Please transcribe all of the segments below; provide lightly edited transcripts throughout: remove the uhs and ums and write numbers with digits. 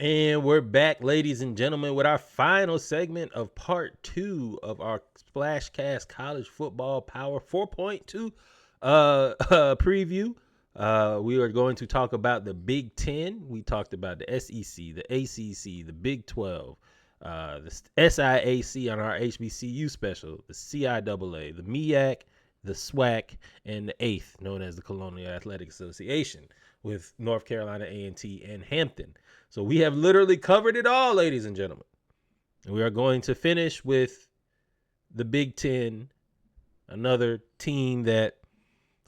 And we're back, ladies and gentlemen, with our final segment of part 2 of our SplashCast College Football Power 4.2 preview. We are going to talk about the Big Ten. We talked about the SEC, the ACC, the Big 12, the SIAC on our HBCU special, the CIAA, the MEAC, the SWAC, and the 8th, known as the Colonial Athletic Association, with North Carolina A&T and Hampton. So we have literally covered it all, ladies and gentlemen. And we are going to finish with the Big Ten, another team that,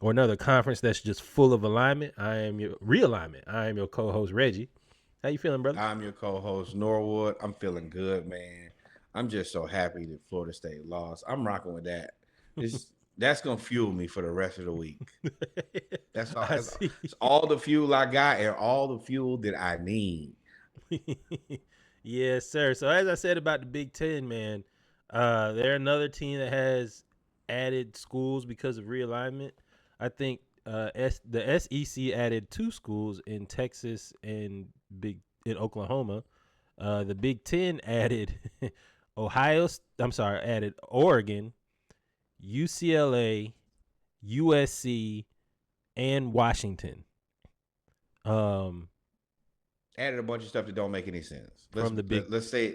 or another conference that's just full of alignment. I am your realignment. I am your co-host, Reggie. How you feeling, brother? I'm your co-host, Norwood. I'm feeling good, man. I'm just so happy that Florida State lost. I'm rocking with that. That's gonna fuel me for the rest of the week. That's all. I see. It's all the fuel I got and all the fuel that I need. Yes, sir. So as I said about the Big Ten, man, they're another team that has added schools because of realignment. I think the SEC added 2 schools in Texas and in Oklahoma. The Big Ten added added Oregon, UCLA, USC, and Washington. Um, Added a bunch of stuff that don't make any sense. from the big Let's say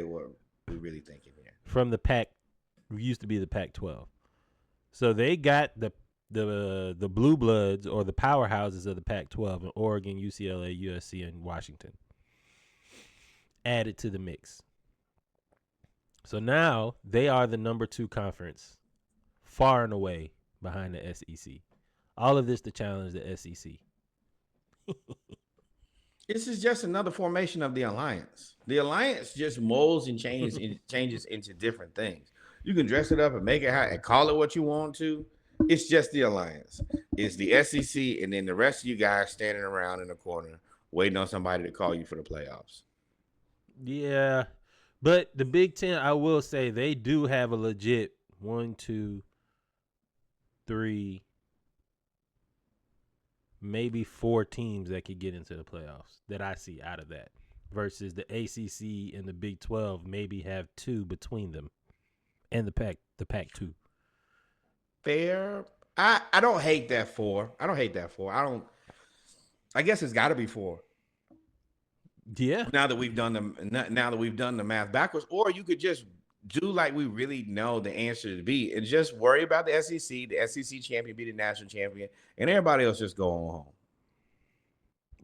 what we really thinking here. from the Pac, used to be the Pac-12. So they got the blue bloods or the powerhouses of the Pac-12 in Oregon, UCLA, USC, and Washington added to the mix. So now they are the number 2 conference, far and away behind the SEC. All of this to challenge the SEC. This is just another formation of the alliance. The alliance just molds and changes into different things. You can dress it up and make it how and call it what you want to. It's just the alliance. It's the SEC, and then the rest of you guys standing around in the corner waiting on somebody to call you for the playoffs. Yeah, but the Big Ten, I will say, they do have a legit 1, 2, 3, maybe 4 teams that could get into the playoffs that I see out of that. Versus the ACC and the Big 12 maybe have 2 between them, and the Pac 2. Fair. I don't hate that for. I don't hate that for. I guess it's got to be 4. Yeah, Now that we've done the math backwards, or you could just do like we really know the answer to be, and just worry about the SEC. The SEC champion be the national champion, and everybody else just go on home.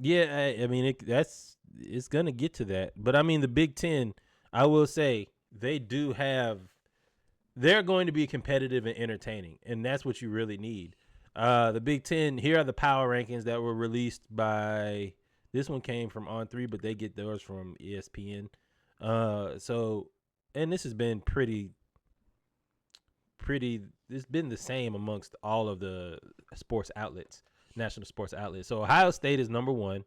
yeah. I mean, it's gonna get to that, but I mean, the Big Ten, I will say, they do have. They're going to be competitive and entertaining, and that's what you really need. The Big Ten. Here are the power rankings that were released by. This one came from On3, but they get theirs from ESPN. And this has been pretty. It's been the same amongst all of the sports outlets, national sports outlets. So Ohio State is number 1,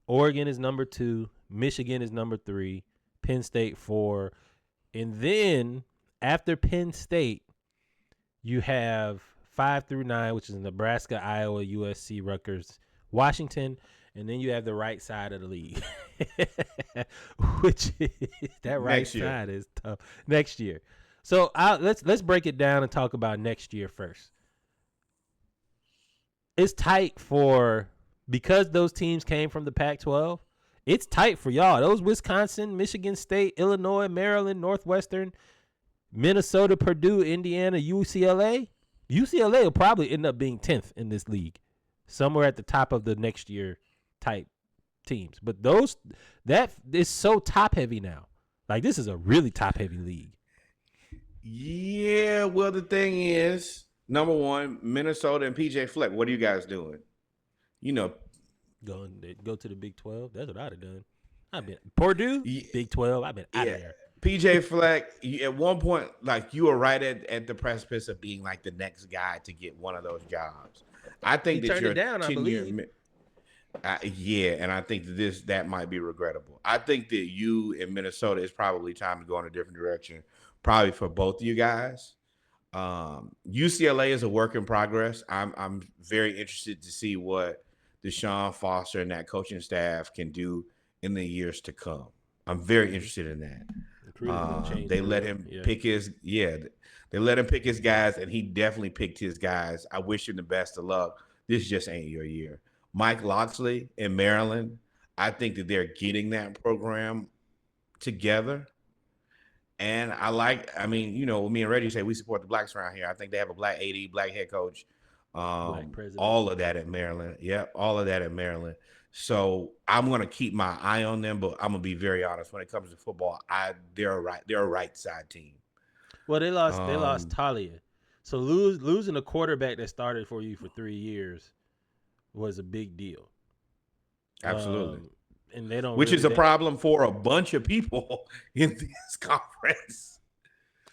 Oregon is number 2, Michigan is number 3, Penn State 4, and then after Penn State, you have 5 through 9, which is Nebraska, Iowa, USC, Rutgers, Washington, and then you have the right side of the league, which is, that right side is tough next year. So let's break it down and talk about next year first. It's tight because those teams came from the Pac-12. It's tight for y'all. Those Wisconsin, Michigan State, Illinois, Maryland, Northwestern, Minnesota, Purdue, Indiana, UCLA. UCLA will probably end up being 10th in this league, somewhere at the top of the next year type teams. But that is so top heavy now. Like, this is a really top heavy league. Yeah, well, the thing is, number 1, Minnesota and PJ Fleck. What are you guys doing? You know, go to the Big 12. That's what I'd have done. I've been Purdue, Big 12. I've been out of there. PJ Fleck, at one point, like, you were right at the precipice of being like the next guy to get one of those jobs. I think he that turned it down, I believe. Yeah, and I think that might be regrettable. I think that you in Minnesota, it's probably time to go in a different direction, probably for both of you guys. UCLA is a work in progress. I'm very interested to see what Deshaun Foster and that coaching staff can do in the years to come. I'm very interested in that. Recruiting gonna change They for let real. him Yeah. pick they let him pick his guys, and he definitely picked his guys. I wish him the best of luck. This just ain't your year. Mike Locksley in Maryland, I think that they're getting that program together. And I mean, me and Reggie say we support the blacks around here. I think they have a black AD, black head coach. Black president. All of that at Maryland. Yep, all of that at Maryland. So I'm gonna keep my eye on them, but I'm gonna be very honest when it comes to football. They're a right side team. Well, they lost Um, Talia. So losing a quarterback that started for you for 3 years was a big deal. Absolutely. And they don't Which really is a problem for a bunch of people in this conference.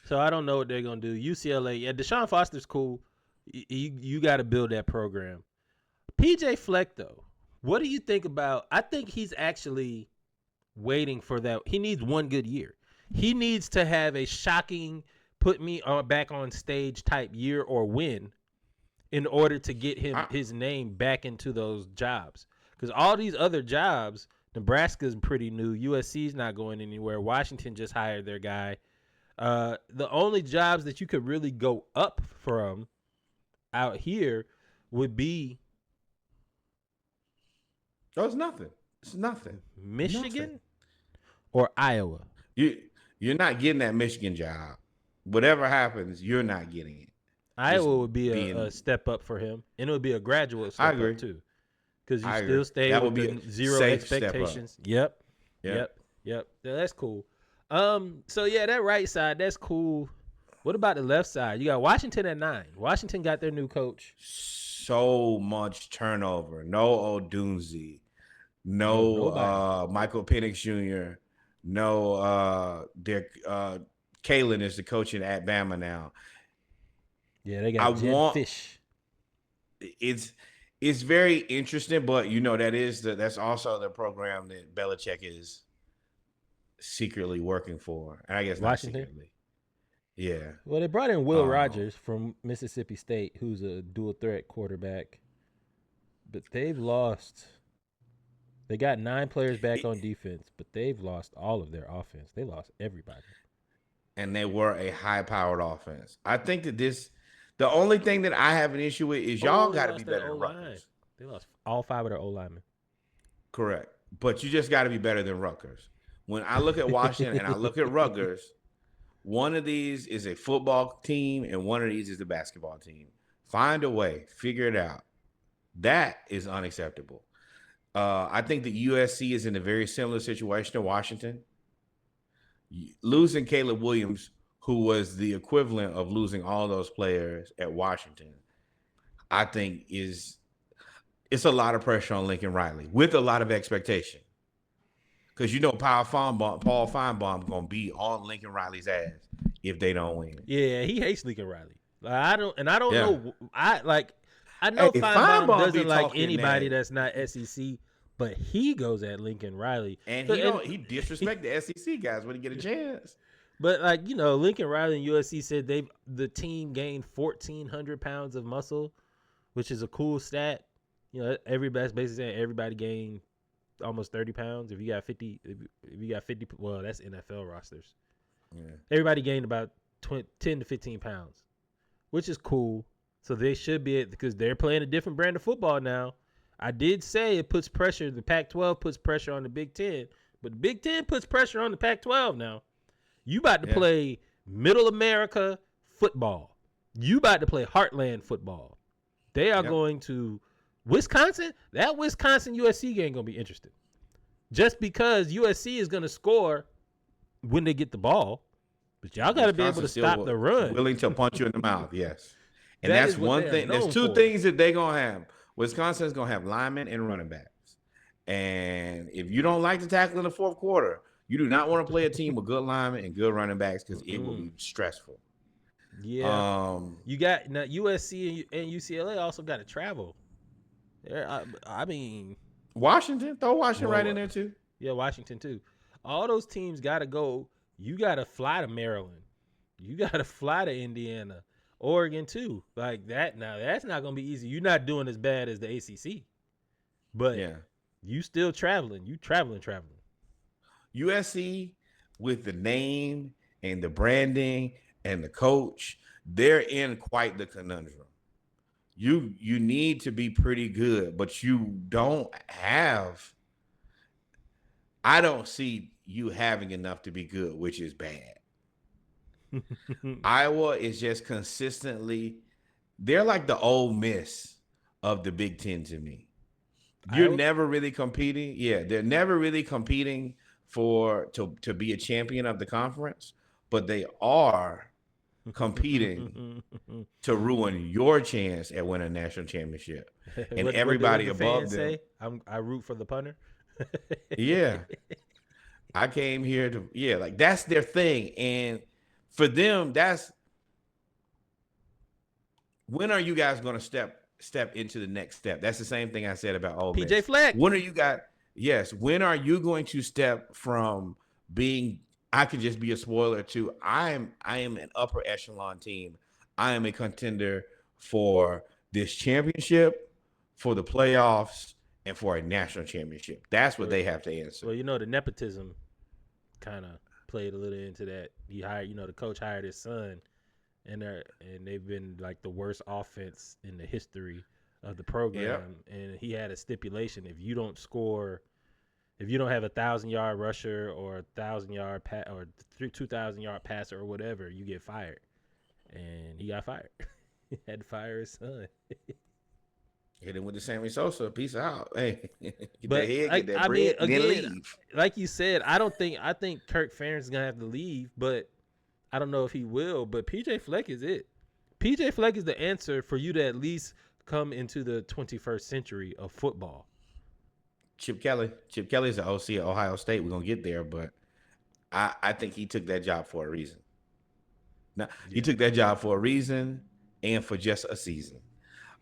So I don't know what they're gonna do. UCLA, yeah, Deshaun Foster's cool. You got to build that program. PJ Fleck, though, what do you think about? I think he's actually waiting for that. He needs one good year. He needs to have a shocking put me back on stage type year or win in order to get his name back into those jobs. Because all these other jobs, Nebraska's pretty new. USC's not going anywhere. Washington just hired their guy. The only jobs that you could really go up from out here would be It's nothing. It's nothing. Michigan Nothing. or Iowa. You're not getting that Michigan job. Whatever happens, you're not getting it. Iowa would be a step up for him, and it would be a gradual step up too, because you still stay with the zero expectations. Yep. Yeah, that's cool. So yeah, that right side, that's cool. What about the left side? You got Washington at 9. Washington got their new coach. So much turnover. No Odunze. No Michael Penix Jr. No Kalen is the coach at Bama now. Yeah, they got Jed Fish. It's very interesting, but that's also the program that Belichick is secretly working for. And I guess Washington. Not secretly. Yeah. Well, they brought in Will Rogers from Mississippi State, who's a dual threat quarterback. But they've lost. They got 9 players back on defense, but they've lost all of their offense. They lost everybody. And they were a high-powered offense. I think that the only thing that I have an issue with is y'all got to be better than Rutgers. They lost all 5 of their O-linemen. Correct. But you just got to be better than Rutgers. When I look at Washington and I look at Rutgers, one of these is a football team and one of these is the basketball team. Find a way. Figure it out. That is unacceptable. I think that USC is in a very similar situation to Washington. Losing Caleb Williams, who was the equivalent of losing all those players at Washington, I think it's a lot of pressure on Lincoln Riley with a lot of expectation. Because Paul Feinbaum going to be on Lincoln Riley's ass if they don't win. Yeah, he hates Lincoln Riley. I don't know. I know Hey, Feinbaum doesn't like anybody that's not SEC, but he goes at Lincoln Riley. And he disrespect the SEC guys when he get a chance. But Lincoln Riley and USC said the team gained 1,400 pounds of muscle, which is a cool stat. Everybody's basically saying everybody gained almost 30 pounds. If you got 50, well, that's NFL rosters. Yeah. Everybody gained about 10 to 15 pounds, which is cool. So they should be because they're playing a different brand of football now. I did say it puts pressure. The Pac-12 puts pressure on the Big Ten, but the Big Ten puts pressure on the Pac-12 now. You about to play Middle America football. You about to play Heartland football. They are going to Wisconsin. That Wisconsin USC game gonna be interesting. Just because USC is gonna score when they get the ball, but y'all got to be able to stop the run. Willing to punch you in the mouth, yes. And that's one thing. There's two things that they're gonna have. Wisconsin's gonna have linemen and running backs. And if you don't like to tackle in the fourth quarter, you do not want to play a team with good linemen and good running backs because it will be stressful. Yeah. You got now USC and UCLA also got to travel. I mean, Washington, throw Washington right in there too. Yeah, Washington too. All those teams got to go. You got to fly to Maryland. You got to fly to Indiana, Oregon too. Like that. Now that's not gonna be easy. You're not doing as bad as the ACC, but you still traveling. You traveling. USC with the name and the branding and the coach, they're in quite the conundrum. You need to be pretty good, but you don't have. I don't see you having enough to be good, which is bad. Iowa is just consistently, they're like the Ole Miss of the Big Ten to me. You're Iowa. never really competing. Yeah, they're never really competing to be a champion of the conference, but they are competing to ruin your chance at winning a national championship. And What everybody the above fans them, say? I root for the punter. yeah. I came here to, yeah, like that's their thing. And for them, that's when are you guys going to step into the next step? That's the same thing I said about Ole PJ Miss. Fleck. When are you guys? Yes. When are you going to step from being? I could just be a spoiler to I am an upper echelon team. I am a contender for this championship, for the playoffs, and for a national championship. That's what Well, they have to answer. well, you know the nepotism kind of played a little into that. He hired, the coach hired his son, and they've been like the worst offense in the history of the Yep. program. And he had a stipulation: if you don't score, if you don't have 1,000-yard rusher or 1,000-yard or 2,000-yard passer or whatever, you get fired. And he got fired. He had to fire his son. Hit him with the Sammy Sosa. Peace out. Hey, get that But head, get that I mean, bread, and then again, leave. like you said, I think Kirk Ferentz is gonna have to leave, but I don't know if he will. But PJ Fleck is it. PJ Fleck is the answer for you to at least come into the 21st century of football. Chip Kelly. Chip Kelly is the OC at Ohio State. We're gonna get there, but I think he took that job for a reason. Now he Yeah. took that job for a reason and for just a season.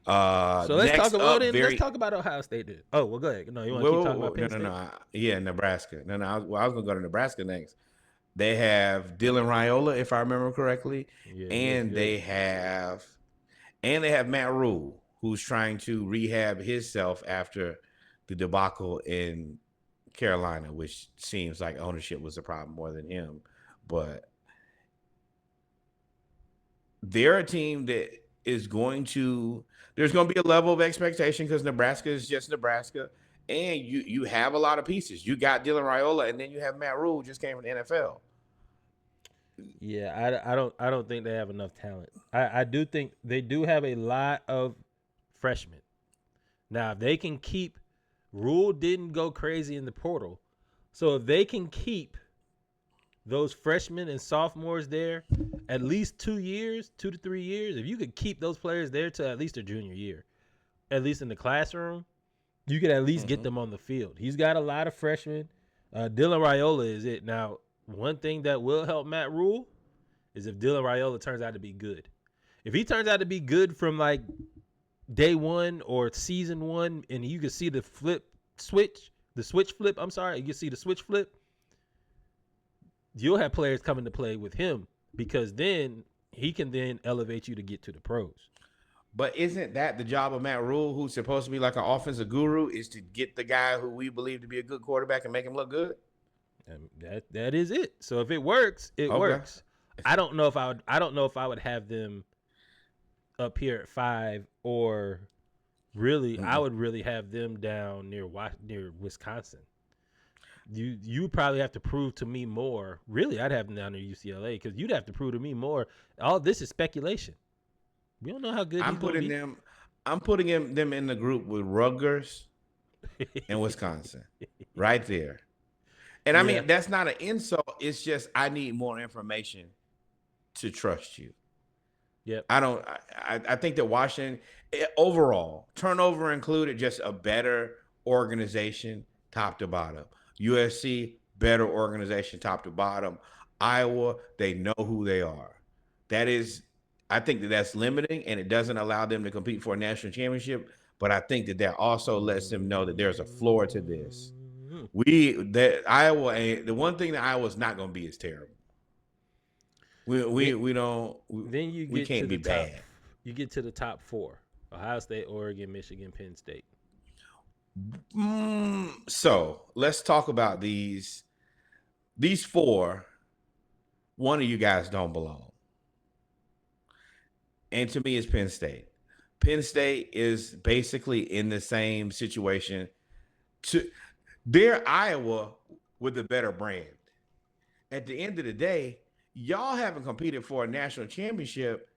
So Next up, let's very talk about Ohio State then. Oh, well, go ahead. No, you want to keep whoa, talking about no, Penn no, no. State? Yeah, Nebraska. No, no. I was gonna go to Nebraska next. They have Dylan Raiola, if I remember correctly, Yeah, he looks and good. they have Matt Rule, who's trying to rehab himself after the debacle in Carolina, which seems like ownership was a problem more than him. But they're a team that is going to. There's going to be a level of expectation because Nebraska is just Nebraska, and you have a lot of pieces. You got Dylan Raiola, and then you have Matt Rule, who just came from the NFL. Yeah, I don't think they have enough talent. I do think they do have a lot of freshmen. Now, if they can keep Rule didn't go crazy in the portal. So if they can keep those freshmen and sophomores there at least 2 years, 2 to 3 years, if you could keep those players there to at least their junior year, at least in the classroom, you could at least get Mm-hmm. them on the field. He's got a lot of freshmen. Dylan Raiola is it. Now, one thing that will help Matt Rule is if Dylan Raiola turns out to be good. If he turns out to be good from like day one or season one, and you can see the switch flip. I'm sorry, you can see the switch flip. You'll have players coming to play with him because then he can then elevate you to get to the pros. But isn't that the job of Matt Rule, who's supposed to be like an offensive guru, is to get the guy who we believe to be a good quarterback and make him look good? And that is it. So if it works, it Okay. works. I don't know if I would have them up here at 5 or really I Mm-mm. would really have them down near Wisconsin. You probably have to prove to me more. Really, I'd have them down near UCLA because you'd have to prove to me more. All this is speculation. We don't know how good he's I'm going to putting be. them. I'm putting them in the group with Rutgers and Wisconsin, right there. And I Yeah. mean, that's not an insult. It's just I need more information to trust you. Yep. I don't. I think that Washington overall turnover included, just a better organization, top to bottom. USC better organization, top to bottom. Iowa, they know who they are. That is, I think that that's limiting, and it doesn't allow them to compete for a national championship. But I think that also lets them know that there's a floor to this. That Iowa ain't the one thing that Iowa's not going to be is terrible. We Then, we we don't then you we get to can't the be top. bad. You get to the top 4: Ohio State, Oregon, Michigan, Penn State. So let's talk about these. these four, one of you guys don't belong. And to me, it's Penn State. Penn State is basically in the same situation. They're Iowa with a better brand. At the end of the day, y'all haven't competed for a national championship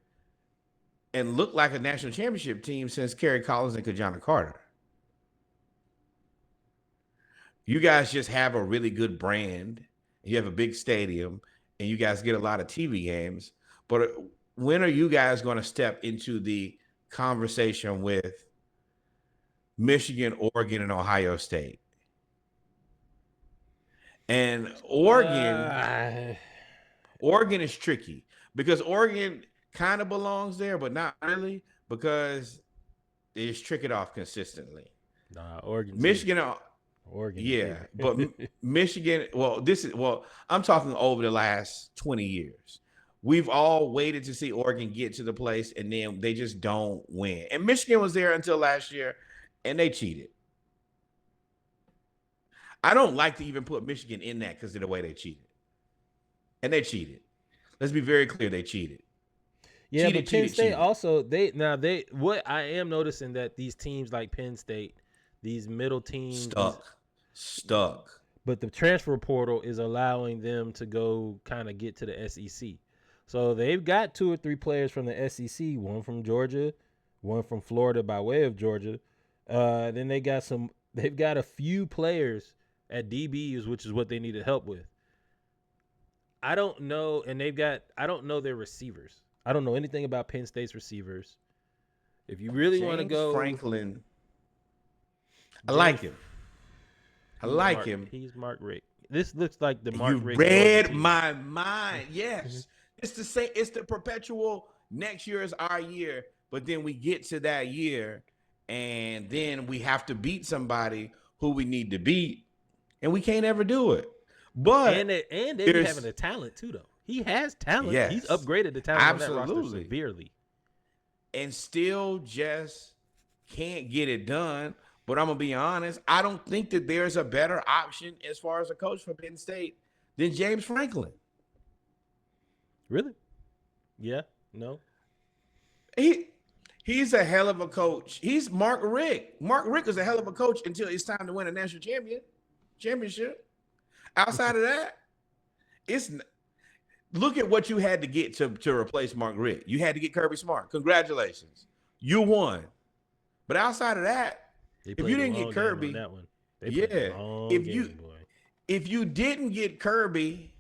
and looked like a national championship team since Kerry Collins and Kajana Carter. You guys just have a really good brand. You have a big stadium, and you guys get a lot of TV games. But when are you guys going to step into the conversation with Michigan, Oregon, and Ohio State? And Oregon is tricky because Oregon kind of belongs there, but not really because it's trick it off consistently. Nah, Oregon. Michigan, Oregon. yeah, but Michigan. I'm talking over the last 20 years. We've all waited to see Oregon get to the place, and then they just don't win. And Michigan was there until last year, and they cheated. I don't like to even put Michigan in that because of the way they cheated. And they cheated. Let's be very clear, they cheated. Yeah, but Penn State also what I am noticing that these teams like Penn State, these middle teams stuck. But the transfer portal is allowing them to go kind of get to the SEC. So they've got 2 or 3 players from the SEC, one from Georgia, one from Florida by way of Georgia. Then they've got a few players at DBs, which is what they needed help with. I don't know, and I don't know their receivers. I don't know anything about Penn State's receivers. If you really want to go Franklin, I like him. He's Mark Richt. This looks like the Mark Richt. You read my mind. Yes. It's the same. It's the perpetual next year is our year, but then we get to that year and then we have to beat somebody who we need to beat, and we can't ever do it. But and they be having the talent too, though. He has talent. Yes, he's upgraded the talent absolutely. on that roster severely, and still just can't get it done. But I'm gonna be honest, I don't think that there's a better option as far as a coach for Penn State than James Franklin. Really? Yeah. No. He's a hell of a coach. He's Mark Richt. Mark Richt is a hell of a coach until it's time to win a national championship. Outside of that, look at what you had to get to replace Mark Richt. You had to get Kirby Smart. Congratulations, you won. But outside of that, if you didn't get Kirby, that one. If you didn't get Kirby,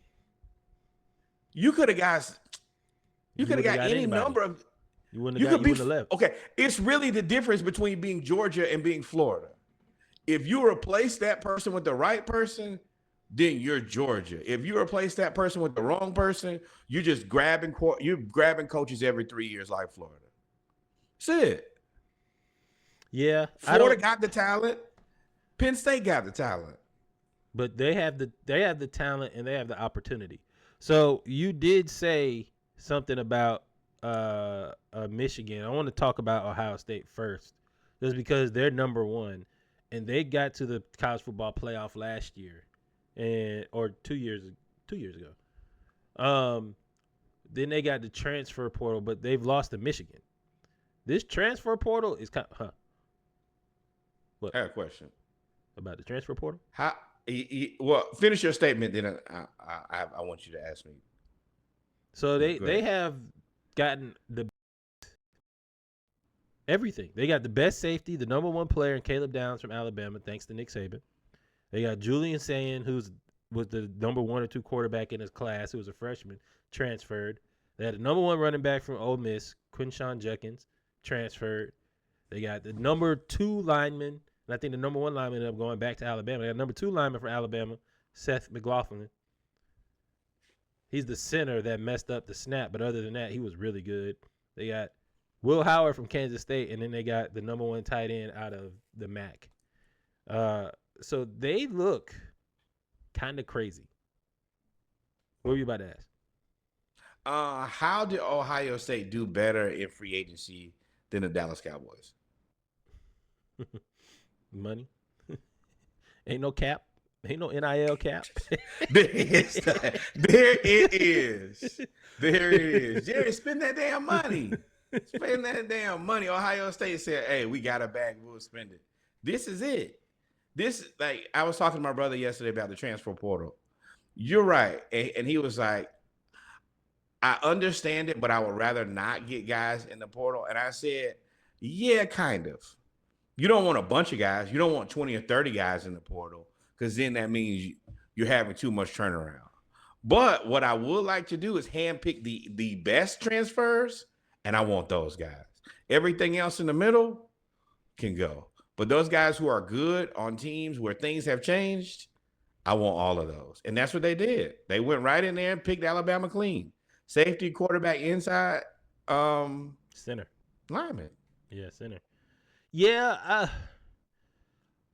you could have got any number of. You wouldn't have left. Okay, it's really the difference between being Georgia and being Florida. If you replace that person with the right person, then you're Georgia. If you replace that person with the wrong person, you're just grabbing coaches every 3 years like Florida. That's it. Yeah, Florida got the talent. Penn State got the talent. But they have the talent and they have the opportunity. So you did say something about Michigan. I want to talk about Ohio State first, just because they're number 1, and they got to the college football playoff last year, or 2 years ago. Then they got the transfer portal, but they've lost to Michigan. This transfer portal is kind of, What? I have a question about the transfer portal. How? Well, finish your statement, then I want you to ask me. So they have gotten everything. They got the best safety, the number 1 player in Caleb Downs from Alabama, thanks to Nick Saban. They got Julian Sayin, was the number 1 or 2 quarterback in his class, who was a freshman, transferred. They had the number 1 running back from Ole Miss, Quinshawn Judkins, transferred. They got the number 2 lineman, and I think the number 1 lineman ended up going back to Alabama. They got number 2 lineman from Alabama, Seth McLaughlin. He's the center that messed up the snap, but other than that, he was really good. They got Will Howard from Kansas State, and then they got the number 1 tight end out of the MAC. So they look kind of crazy. What were you about to ask? How did Ohio State do better in free agency than the Dallas Cowboys? Money. Ain't no cap. Ain't no NIL cap. There it is. There it is. Jerry, spend that damn money. Spend that damn money. Ohio State said, "Hey, we got a bag. We'll spend it." This is it. This, like, I was talking to my brother yesterday about the transfer portal. You're right, and he was like, "I understand it, but I would rather not get guys in the portal." And I said, "Yeah, kind of. You don't want a bunch of guys. You don't want 20 or 30 guys in the portal, because then that means you're having too much turnaround. But what I would like to do is handpick the best transfers, and I want those guys. Everything else in the middle can go. But those guys who are good on teams where things have changed, I want all of those." And that's what they did. They went right in there and picked Alabama clean. Safety, quarterback, inside, Center. lineman. Yeah, center. Yeah.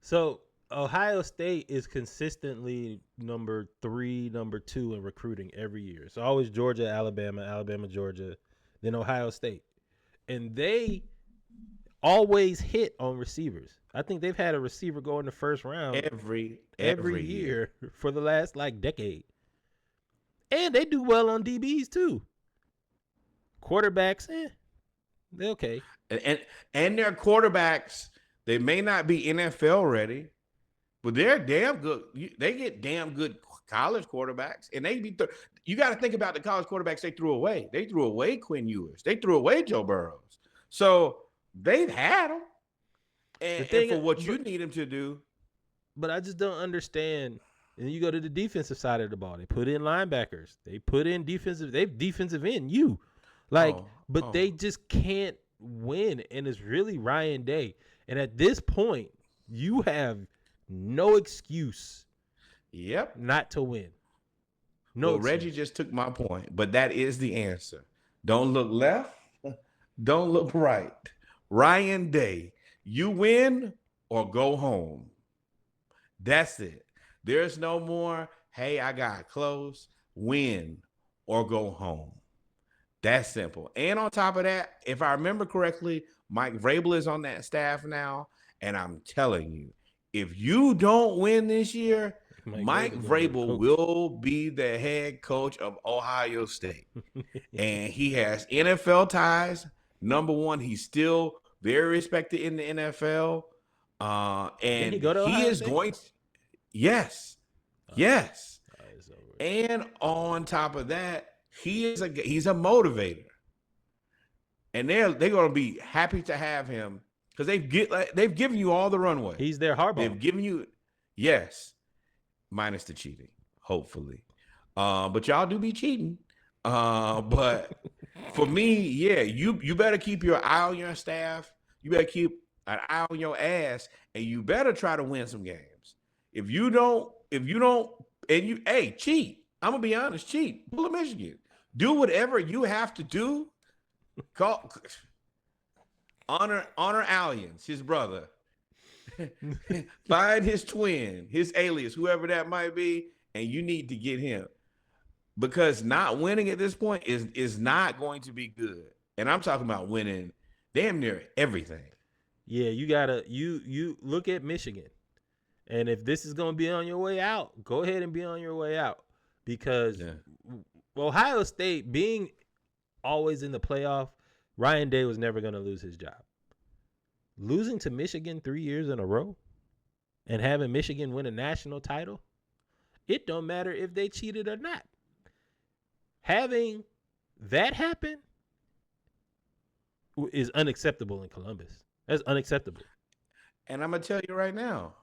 So Ohio State is consistently number 3, number 2 in recruiting every year. It's always Georgia, Alabama, Georgia, then Ohio State. And they always hit on receivers. I think they've had a receiver go in the first round Every year for the last decade. And they do well on DBs too. Quarterbacks, they're okay. And their quarterbacks, they may not be NFL ready, but they're damn good. They get damn good college quarterbacks, and they be. You got to think about the college quarterbacks they threw away. They threw away Quinn Ewers. They threw away Joe Burrows. So they've had them, and for what you need them to do. But I just don't understand. And you go to the defensive side of the ball. They put in linebackers. They put in defensive. They've defensive end. But they just can't win, and it's really Ryan Day. And at this point, you have no excuse. Yep. Not to win. No. Well, Reggie just took my point, but that is the answer. Don't look left. Don't look right. Ryan Day, you win or go home. That's it. There's no more, hey, I got close, win or go home. That's simple. And on top of that, if I remember correctly, Mike Vrabel is on that staff now. And I'm telling you, if you don't win this year, Mike Vrabel will be the head coach of Ohio State. And he has NFL ties. Number one, he's still very respected in the NFL. And he is going to, yes. And on top of that, he's a motivator. And they're going to be happy to have him because they've given you all the runway. He's their Harbaugh. They've given you, yes, minus the cheating, hopefully. But y'all do be cheating. But for me, yeah, you better keep your eye on your staff. You better keep an eye on your ass, and you better try to win some games. If you don't, cheat. I'm gonna be honest, cheat. Pull a Michigan. Do whatever you have to do. Honor Aliens, his brother. Find his twin, his alias, whoever that might be, and you need to get him. Because not winning at this point is not going to be good. And I'm talking about winning damn near everything. Yeah, you gotta you look at Michigan. And if this is gonna be on your way out, go ahead and be on your way out. Because Ohio State being always in the playoff, Ryan Day was never gonna lose his job. Losing to Michigan 3 years in a row and having Michigan win a national title, it don't matter if they cheated or not. Having that happen is unacceptable in Columbus. That's unacceptable. And I'm going to tell you right now,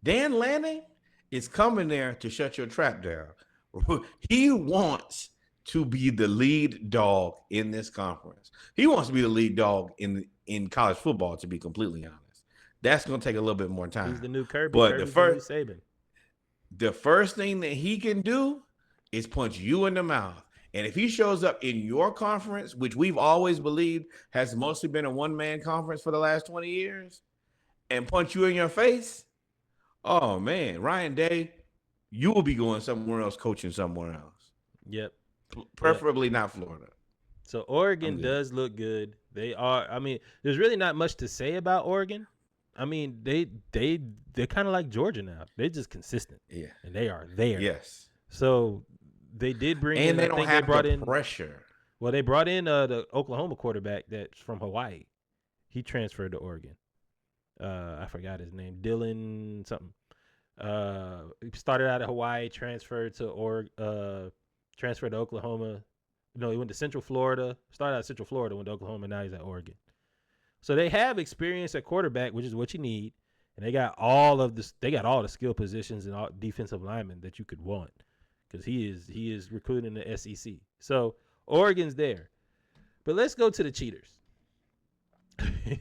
Dan Lanning is coming there to shut your trap down. He wants to be the lead dog in this conference. He wants to be the lead dog in college football, to be completely honest. That's going to take a little bit more time. He's the new Kirby. But Kirby's the new Saban. The first thing that he can do is punch you in the mouth. And if he shows up in your conference, which we've always believed has mostly been a one-man conference for the last 20 years, and punch you in your face, oh, man, Ryan Day, you will be going somewhere else, coaching somewhere else. Yep. Preferably not Florida. So Oregon does look good. They are, I mean, there's really not much to say about Oregon. I mean, they're kind of like Georgia now. They're just consistent, Yeah. and they are there. Yes. So they did bring And in. they I don't think they have the brought in. pressure. Well, they brought in the Oklahoma quarterback that's from Hawaii. He transferred to Oregon. I forgot his name, Dylan something. He started out at Hawaii, transferred to Oklahoma. No, he went to Central Florida. Started out at Central Florida, went to Oklahoma. Now he's at Oregon. So they have experience at quarterback, which is what you need, and they got all of this. They got all the skill positions and all defensive linemen that you could want, because he is recruiting the SEC. So Oregon's there, but let's go to the cheaters.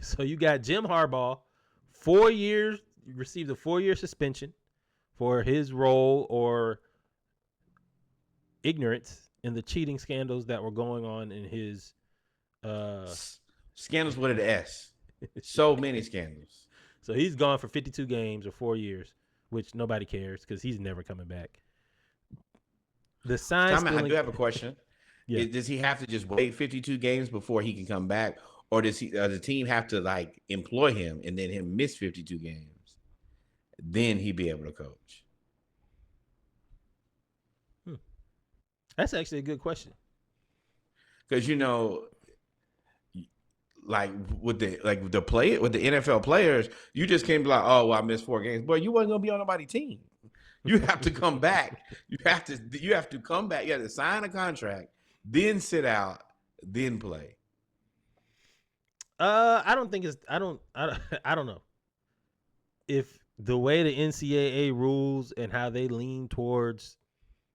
So you got Jim Harbaugh, 4 years, received a 4-year suspension for his role or ignorance in the cheating scandals that were going on in his Scandals with an S. So many scandals. So he's gone for 52 games or 4 years, which nobody cares because he's never coming back. The sign stealing. I do have a question. Yeah. Does he have to just wait 52 games before he can come back, or does the team have to like employ him and then him miss 52 games, then he'd be able to coach? That's actually a good question. Because like with the NFL players, you just can't be like, oh, well, I missed 4 games. Boy, you wasn't gonna be on nobody's team. You have to come back. You have to come back. You have to sign a contract, then sit out, then play. I don't think it's. I don't know. If the way the NCAA rules and how they lean towards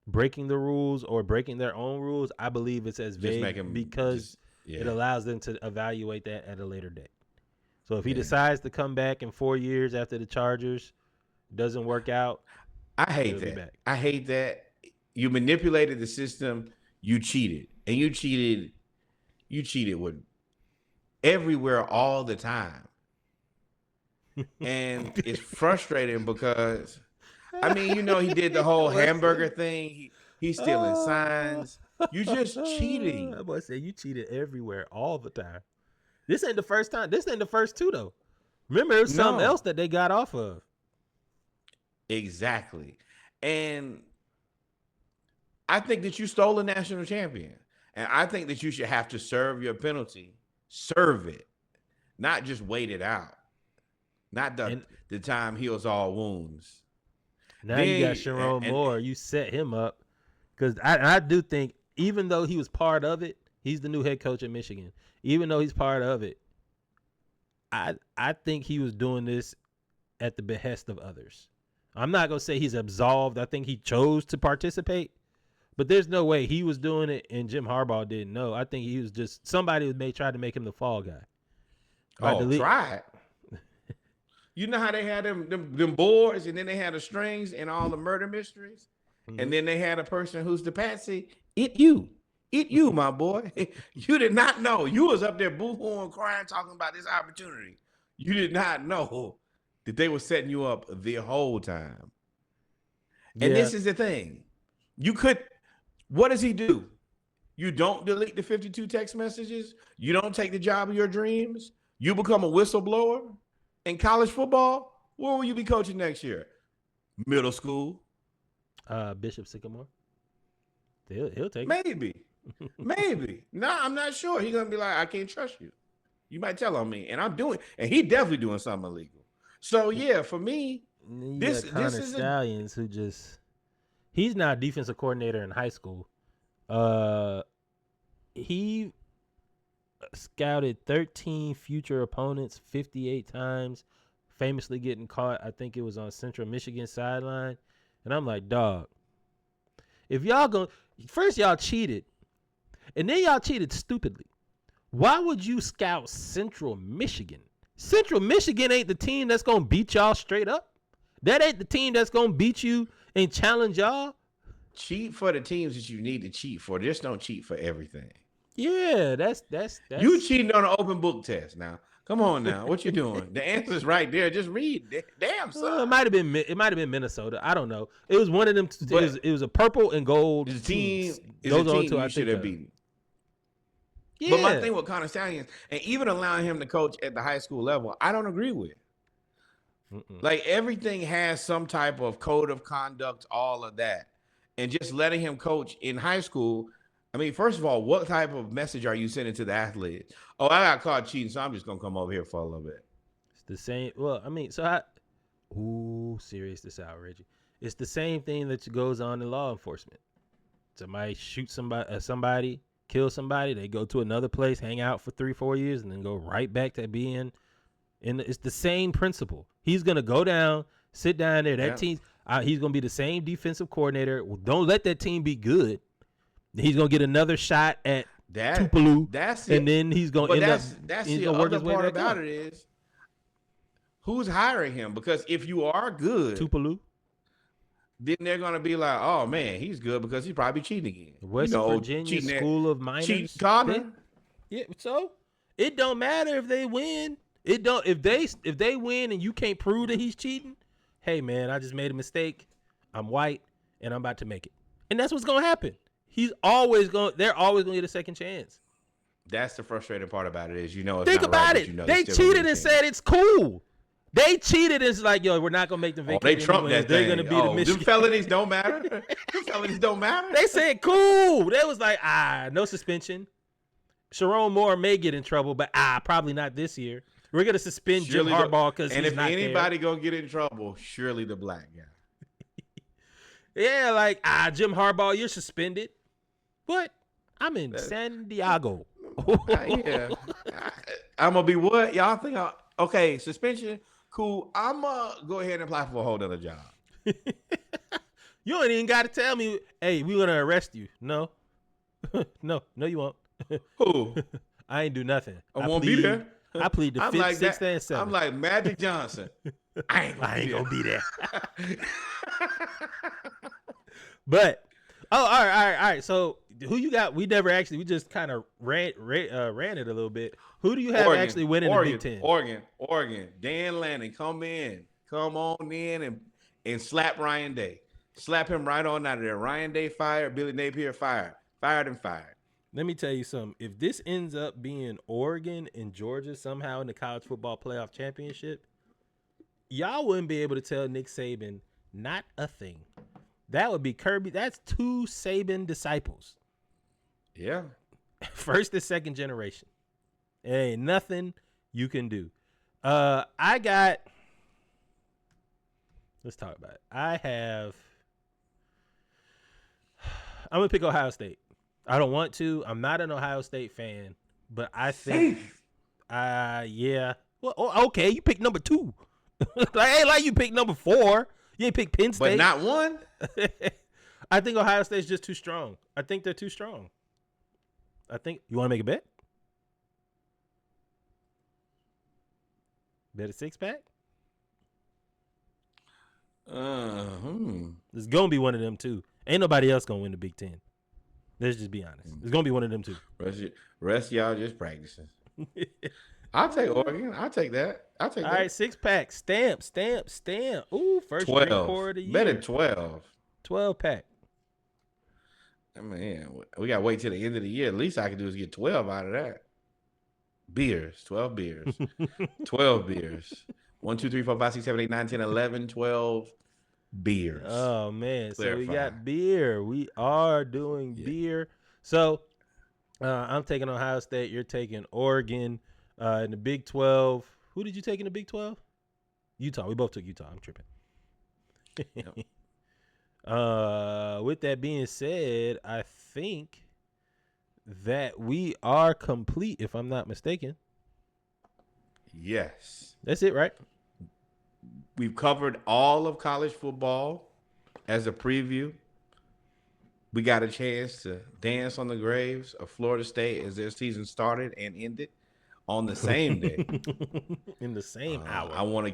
breaking the rules or breaking their own rules, I believe it's as vague because it allows them to evaluate that at a later date. So if he decides to come back in 4 years after the Chargers doesn't work out, I hate that. You manipulated the system. You cheated, and you cheated with everywhere all the time. And it's frustrating because, I mean, he did the whole hamburger thing. He's stealing signs. You just cheating. I must say, you cheated everywhere all the time. This ain't the first time. This ain't the first 2 though. Remember, it was something else that they got off of. Exactly. And I think that you stole a national champion. And I think that you should have to serve your penalty. Serve it. Not just wait it out. Not the time heals all wounds. Now you got Sharon Moore. You set him up. Because I do think, even though he was part of it, he's the new head coach at Michigan. Even though he's part of it, I think he was doing this at the behest of others. I'm not going to say he's absolved. I think he chose to participate. But there's no way he was doing it and Jim Harbaugh didn't know. I think he was just somebody tried to make him the fall guy. Try it. You know how they had them boards, and then they had the strings and all the murder mysteries, and then they had a person who's the patsy. It you, my boy. You did not know. You was up there boo-hooing, crying, talking about this opportunity. You did not know that they were setting you up the whole time. And this is the thing. What does he do? You don't delete the 52 text messages. You don't take the job of your dreams. You become a whistleblower in college football. Where will you be coaching next year? Middle school. Bishop Sycamore. He'll take it. Maybe. No, I'm not sure. He's going to be like, I can't trust you. You might tell on me. And he definitely doing something illegal. So, yeah, for me, this is Stallions who he's not a defensive coordinator in high school. He scouted 13 future opponents 58 times, famously getting caught. I think it was on Central Michigan sideline. And I'm like, dog, if y'all first y'all cheated, and then y'all cheated stupidly. Why would you scout Central Michigan? Central Michigan ain't the team that's going to beat y'all straight up. That ain't the team that's going to beat you and challenge y'all. Cheat for the teams that you need to cheat for. Just don't cheat for everything. Yeah, that's you cheating on an open book test now. Come on now, what you doing? The answer's right there. Just read. Damn, son. It might have been Minnesota. I don't know. It was one of them. It was a purple and gold team. Those are two I should have beaten. Yeah. But my thing with Connor Stallions, and even allowing him to coach at the high school level, I don't agree with. Mm-mm. Like everything has some type of code of conduct, all of that. And just letting him coach in high school. I mean, first of all, what type of message are you sending to the athletes? Oh, I got caught cheating, so I'm just gonna come over here for a little bit. It's the same. Well, I mean, ooh, serious this out, Reggie. It's the same thing that goes on in law enforcement. Somebody shoots somebody, kill somebody. They go to another place, hang out for 3-4 years, and then go right back to being. And it's the same principle. He's gonna go down, sit down there. That Yeah. team, he's gonna be the same defensive coordinator. Well, don't let that team be good. He's gonna get another shot at Tupelo, That's and it. then he's gonna But end up. that's He's the gonna work other his way part back about up. it is who's hiring him? Because if you are good, Tupelo, then they're gonna be like, oh man, he's good because he's probably cheating again. West Virginia cheating at School of cheating Miners. Connor. Yeah, so it don't matter if they win. It don't if they win and you can't prove that he's cheating. Hey man, I just made a mistake. I'm white and I'm about to make it, and that's what's gonna happen. They're always gonna get a second chance. That's the frustrating part about it is it's Think not about right, it. but you know They still gonna cheated get a and chance. said it's cool. They cheated and it's like, yo, we're not gonna make them Oh, vacate. they trumped anyways. that They're thing. gonna be the Michigan. Them felonies don't matter. Them felonies don't matter. They said cool. They was like, no suspension. Sharon Moore may get in trouble, but probably not this year. We're gonna suspend Jim Harbaugh because he's not there. And if anybody gonna get in trouble, surely the black guy. Yeah, like Jim Harbaugh, you're suspended. What? I'm in San Diego. Yeah. I'm gonna be what? Y'all think okay, suspension, cool. I'm gonna go ahead and apply for a whole other job. You ain't even gotta tell me, hey, we're gonna arrest you. No. No, you won't. Who? I ain't do nothing. I won't be there. I plead the 5th, 6th, and 7th. I'm like Magic Johnson. I ain't gonna be there. But all right. So who you got? We just kind of ran it a little bit. Who do you have actually winning the Big Ten? Oregon. Dan Lanning, come on in and slap Ryan Day. Slap him right on out of there. Ryan Day fired, Billy Napier fired. Fired and fired. Let me tell you something. If this ends up being Oregon and Georgia somehow in the college football playoff championship, y'all wouldn't be able to tell Nick Saban not a thing. That would be Kirby. That's 2 Saban disciples. Yeah. First and second generation. There ain't nothing you can do. Let's talk about it. I'm going to pick Ohio State. I don't want to. I'm not an Ohio State fan, but I think, yeah. Well, okay, you picked number 2. Like you picked number 4. You ain't picked Penn State, but not 1. I think Ohio State's just too strong. I think they're too strong. You want to make a bet? Bet a 6-pack? It's gonna be one of them too. Ain't nobody else gonna win the Big Ten. Let's just be honest. It's gonna be one of them too. Rest of y'all just practicing. I'll take Oregon. I'll take that. All right, 6-pack. Stamp. Ooh, first 12. drink pour of the year. Better 12. 12-pack. I mean, we gotta wait till the end of the year. At least I can do is get 12 out of that. 12 beers. 12 beers. 1, 2, 3, 4, 5, 6, 7, 8, 9, 10, 11, 12 beers. Oh man. Clarify. So we got beer. We are doing beer. So I'm taking Ohio State. You're taking Oregon. In the Big 12. Who did you take in the Big 12? Utah. We both took Utah. I'm tripping. Yep. With that being said, I think that we are complete, if I'm not mistaken. Yes. That's it, right? We've covered all of college football as a preview. We got a chance to dance on the graves of Florida State as their season started and ended on the same day. In the same hour. I want to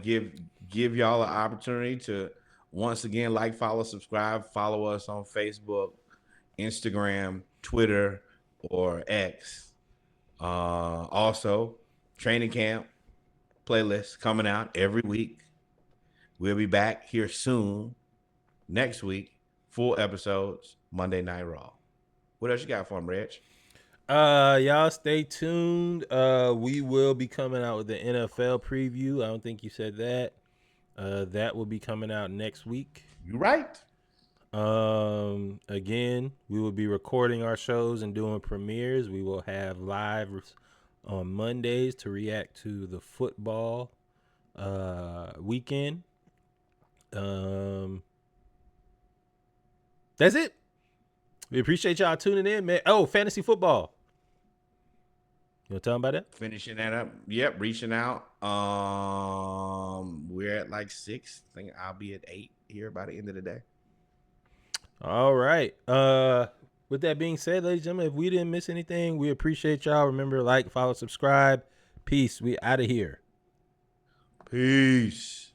give y'all an opportunity to once again follow, subscribe, follow us on Facebook, Instagram, Twitter, or X. Also, training camp playlist coming out every week. We'll be back here soon. Next week, full episodes, Monday Night Raw. What else you got for them, Reg? Y'all stay tuned. We will be coming out with the NFL preview. I don't think you said that. That will be coming out next week. You right. Again, we will be recording our shows and doing premieres. We will have live on Mondays to react to the football weekend. That's it. We appreciate y'all tuning in, man. Oh, fantasy football. You want to tell them about that? Finishing that up. Yep, reaching out. We're at like 6. I think I'll be at 8 here by the end of the day. All right. With that being said, ladies and gentlemen, if we didn't miss anything, we appreciate y'all. Remember, like, follow, subscribe. Peace. We out of here. Peace.